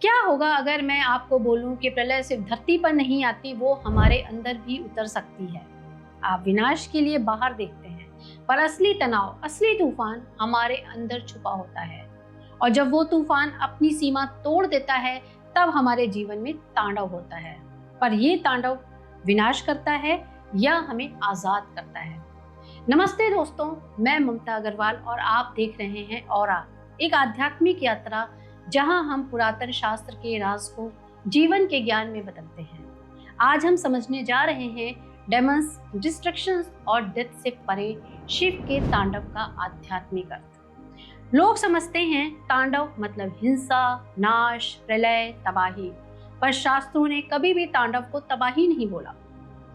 क्या होगा अगर मैं आपको बोलूं कि प्रलय सिर्फ धरती पर नहीं आती, वो हमारे अंदर भी उतर सकती है। आप विनाश के लिए बाहर देखते हैं, पर असली तनाव, असली तूफान हमारे अंदर छुपा होता है। और जब वो तूफान अपनी सीमा तोड़ देता है, तब हमारे जीवन में तांडव होता है। पर ये तांडव विनाश करता है या हमें आजाद करता है। नमस्ते दोस्तों, मैं ममता अग्रवाल और आप देख रहे हैं ऑरा, एक आध्यात्मिक यात्रा जहां हम पुरातन शास्त्र के राज को जीवन के ज्ञान में बदलते हैं। आज हम समझने जा रहे हैं डेमन्स, डिस्ट्रक्शंस और डेथ से परे शिव के तांडव का आध्यात्मिक अर्थ। लोग समझते हैं तांडव मतलब हिंसा, नाश, प्रलय, तबाही, पर शास्त्रों ने कभी भी तांडव को तबाही नहीं बोला।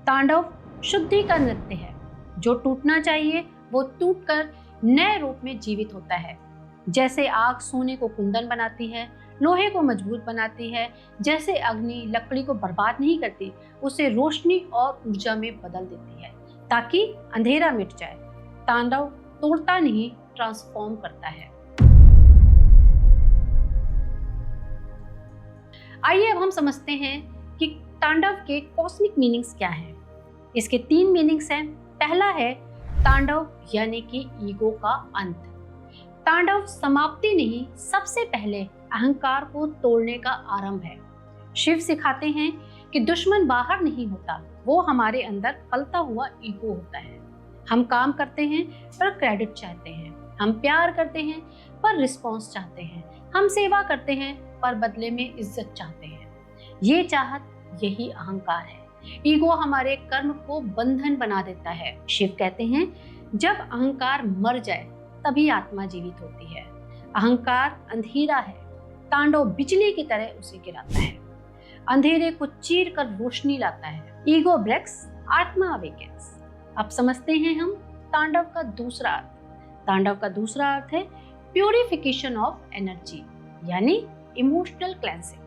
तांडव शुद्धि का नृत्य है। जो टूटना चाहिए वो टूटकर नए रूप में जीवित होता है। जैसे आग सोने को कुंदन बनाती है, लोहे को मजबूत बनाती है, जैसे अग्नि लकड़ी को बर्बाद नहीं करती, उसे रोशनी और ऊर्जा में बदल देती है ताकि अंधेरा मिट जाए। तांडव तोड़ता नहीं, ट्रांसफॉर्म करता है। आइए अब हम समझते हैं कि तांडव के कॉस्मिक मीनिंग्स क्या हैं। इसके 3 मीनिंग्स हैं। पहला है तांडव यानी कि ईगो का अंत। तांडव समाप्ति नहीं, सबसे पहले अहंकार को तोड़ने का आरंभ है। शिव सिखाते हैं कि दुश्मन बाहर नहीं होता, वो हमारे अंदर पलता हुआ ईगो होता है। हम काम करते हैं पर क्रेडिट चाहते हैं, हम प्यार करते हैं पर रिस्पॉन्स चाहते हैं, हम सेवा करते हैं पर बदले में इज्जत चाहते हैं। ये चाहत, यही अहंकार है। ईगो हमारे कर्म को बंधन बना देता है। शिव कहते हैं जब अहंकार मर जाए तभी आत्मा जीवित होती है। अहंकार अंधेरा है, तांडव बिजली की तरह उसे गिराता है, अंधेरे को चीर कर रोशनी लाता है। ईगो ब्रेक्स, आत्मा अवेकेन्स। अब समझते हैं हम तांडव का दूसरा अर्थ। तांडव का दूसरा अर्थ है प्यूरिफिकेशन ऑफ एनर्जी, यानी इमोशनल क्लेंसिंग।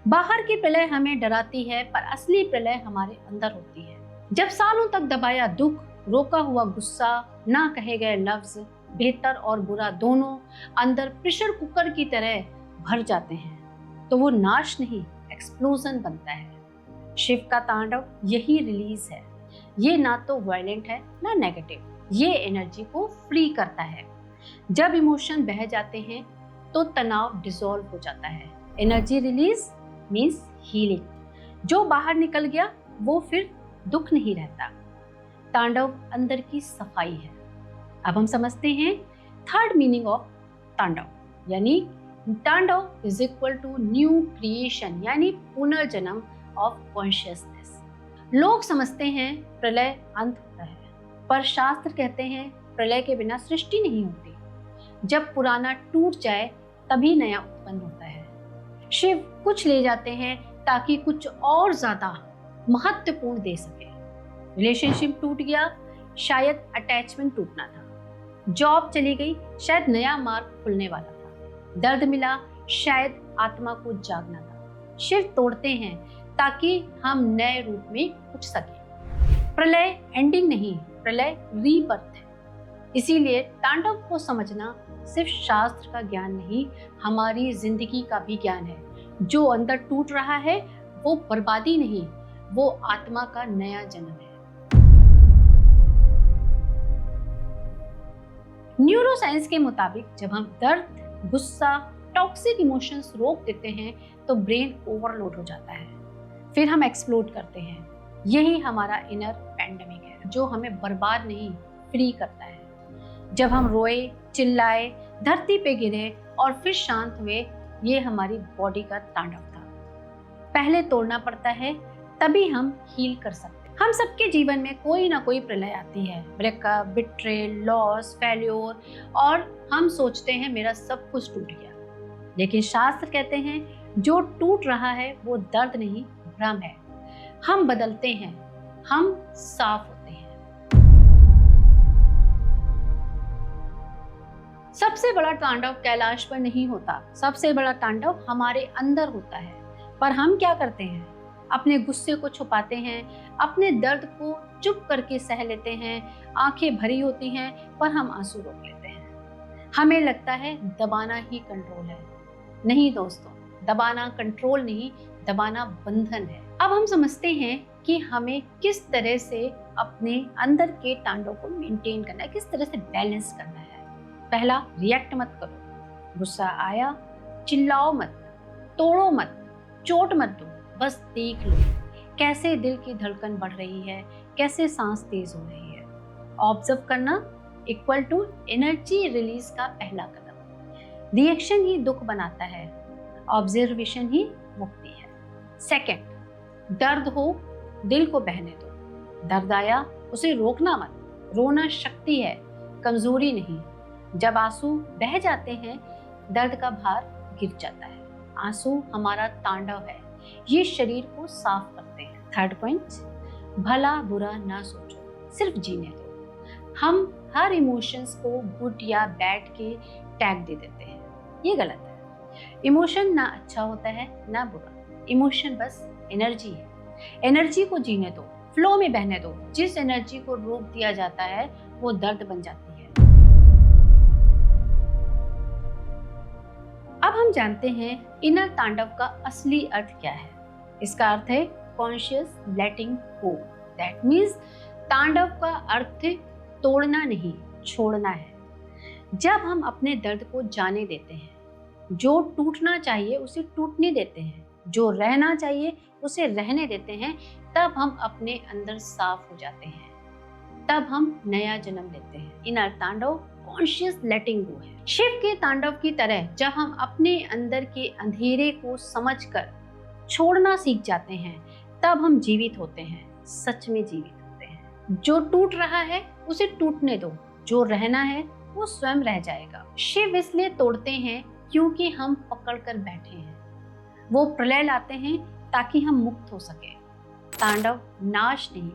बाहर की प्रलय हमें डराती है, पर असली प्रलय हमारे अंदर होती है। जब सालों तक दबाया दुख, रोका हुआ गुस्सा, ना कहे गए लफ्ज, बेहतर और बुरा दोनों अंदर प्रेशर कुकर की तरह भर जाते हैं, तो वो नाश नहीं, एक्सप्लोजन बनता है। शिव का तांडव यही रिलीज है। ये ना तो वायलेंट है ना नेगेटिव, ये एनर्जी को फ्री करता है। जब इमोशन बह जाते हैं तो तनाव डिसॉल्व हो जाता है। Energy release means healing. जो बाहर निकल गया वो फिर दुख नहीं रहता। तांडव अंदर की सफाई है। अब हम समझते हैं थर्ड मीनिंग ऑफ तांडव, यानी tandav is equal to new creation, यानी पुनर्जन्म ऑफ कॉन्शियसनेस। लोग समझते हैं प्रलय अंत होता है, पर शास्त्र कहते हैं प्रलय के बिना सृष्टि नहीं होती। जब पुराना टूट जाए तभी नया उत्पन्न होता है। शिव कुछ ले जाते हैं ताकि कुछ और ज्यादा महत्वपूर्ण दे सके। रिलेशनशिप टूट गया, शायद अटैचमेंट टूटना था। जॉब चली गई, शायद नया मार्ग खुलने वाला था। दर्द मिला, शायद आत्मा को जागना था। शिव तोड़ते हैं ताकि हम नए रूप में उठ सके। प्रलय एंडिंग नहीं, प्रलय रीबर्थ है। इसीलिए तांडव को समझना सिर्फ शास्त्र का ज्ञान नहीं, हमारी जिंदगी का भी ज्ञान है। जो अंदर टूट रहा है वो बर्बादी नहीं, वो आत्मा का नया जन्म है। न्यूरोसाइंस के मुताबिक जब हम दर्द, गुस्सा, टॉक्सिक इमोशंस रोक देते हैं तो ब्रेन ओवरलोड हो जाता है, फिर हम एक्सप्लोड करते हैं। यही हमारा इनर पैंडेमिक है जो हमें बर्बाद नहीं, फ्री करता है। जब हम रोए, चिल्लाए, धरती पे गिरे और फिर शांत हुए, ये हमारी बॉडी का तांडव था। पहले तोड़ना पड़ता है, तभी हम हील कर सकते हैं। हम सबके जीवन में कोई ना कोई प्रलय आती है। ब्रेकअप, बिट्रेल, लॉस, फेल्योर, और हम सोचते हैं मेरा सब कुछ टूट गया। लेकिन शास्त्र कहते हैं जो टूट रहा है वो दर्द नहीं, भ्रम है। हम बदलते हैं, हम साफ होते हैं। सबसे बड़ा तांडव कैलाश पर नहीं होता, सबसे बड़ा तांडव हमारे अंदर होता है। पर हम क्या करते हैं? अपने गुस्से को छुपाते हैं, अपने दर्द को चुप करके सह लेते हैं। आंखें भरी होती हैं पर हम आंसू रोक लेते हैं। हमें लगता है दबाना ही कंट्रोल है। नहीं दोस्तों, दबाना कंट्रोल नहीं, दबाना बंधन है। अब हम समझते हैं कि हमें किस तरह से अपने अंदर के तांडव को मेंटेन करना है, किस तरह से बैलेंस करना है। पहला, रिएक्ट मत करो। गुस्सा आया, चिल्लाओ मत, तोड़ो मत, चोट मत दो, बस देख लो कैसे दिल की धड़कन बढ़ रही है, कैसे सांस तेज हो रही है। ऑब्जर्व करना इक्वल टू एनर्जी रिलीज का पहला कदम। रिएक्शन ही दुख बनाता है, ऑब्जर्वेशन ही मुक्ति है। सेकंड, दर्द हो दिल को बहने दो। दर्द आया उसे रोकना मत। रोना शक्ति है, कमजोरी नहीं। जब आंसू बह जाते हैं दर्द का भार गिर जाता है। आंसू हमारा तांडव है, ये शरीर को साफ करते हैं। थर्ड पॉइंट, भला बुरा ना सोचो, सिर्फ जीने दो। हम हर इमोशंस को गुड या बैड के टैग दे देते हैं, ये गलत है। इमोशन ना अच्छा होता है ना बुरा, इमोशन बस एनर्जी है। एनर्जी को जीने दो, फ्लो में बहने दो। जिस एनर्जी को रोक दिया जाता है वो दर्द बन जाती है। अब हम जानते हैं इनर तांडव का असली अर्थ क्या है। इसका अर्थ है conscious letting go. That means तांडव का अर्थ तोड़ना नहीं, छोड़ना है। जब हम अपने दर्द को जाने देते हैं, जो टूटना चाहिए उसे टूटने देते हैं, जो रहना चाहिए उसे रहने देते हैं, तब हम अपने अंदर साफ हो जाते हैं, तब हम नया जन्म लेते हैं। इनर तांडव कॉन्शियस लेटिंग गो है। शिव के तांडव की तरह जब हम अपने अंदर के अंधेरे को समझकर छोड़ना सीख जाते हैं, तब हम जीवित होते हैं, सच में जीवित होते हैं। जो टूट रहा है उसे टूटने दो, जो रहना है वो स्वयं रह जाएगा। शिव इसलिए तोड़ते हैं क्योंकि हम पकड़ कर बैठे हैं। वो प्रलय लाते हैं ताकि हम मुक्त हो सके। तांडव नाश नहीं,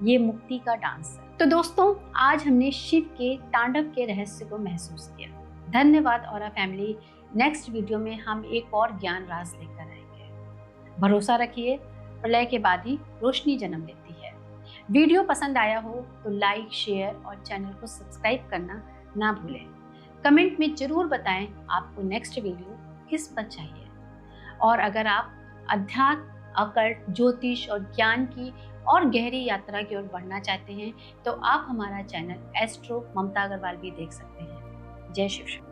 ये मुक्ति का डांस है। तो दोस्तों, आज हमने शिव के तांडव के रहस्य को महसूस किया। धन्यवाद और फैमिली। नेक्स्ट वीडियो में हम एक और ज्ञान राज लेकर आएंगे। भरोसा रखिए, प्रलय के बाद ही रोशनी जन्म लेती है। वीडियो पसंद आया हो तो लाइक, शेयर और चैनल को सब्सक्राइब करना ना भूलें। कमेंट में जरूर बताएं आपको नेक्स्ट वीडियो किस पर चाहिए। और अगर आप अध्यात्म, अकल्ट, ज्योतिष और ज्ञान की और गहरी यात्रा की ओर बढ़ना चाहते हैं तो आप हमारा चैनल एस्ट्रो ममता अग्रवाल भी देख सकते हैं। जय शिव।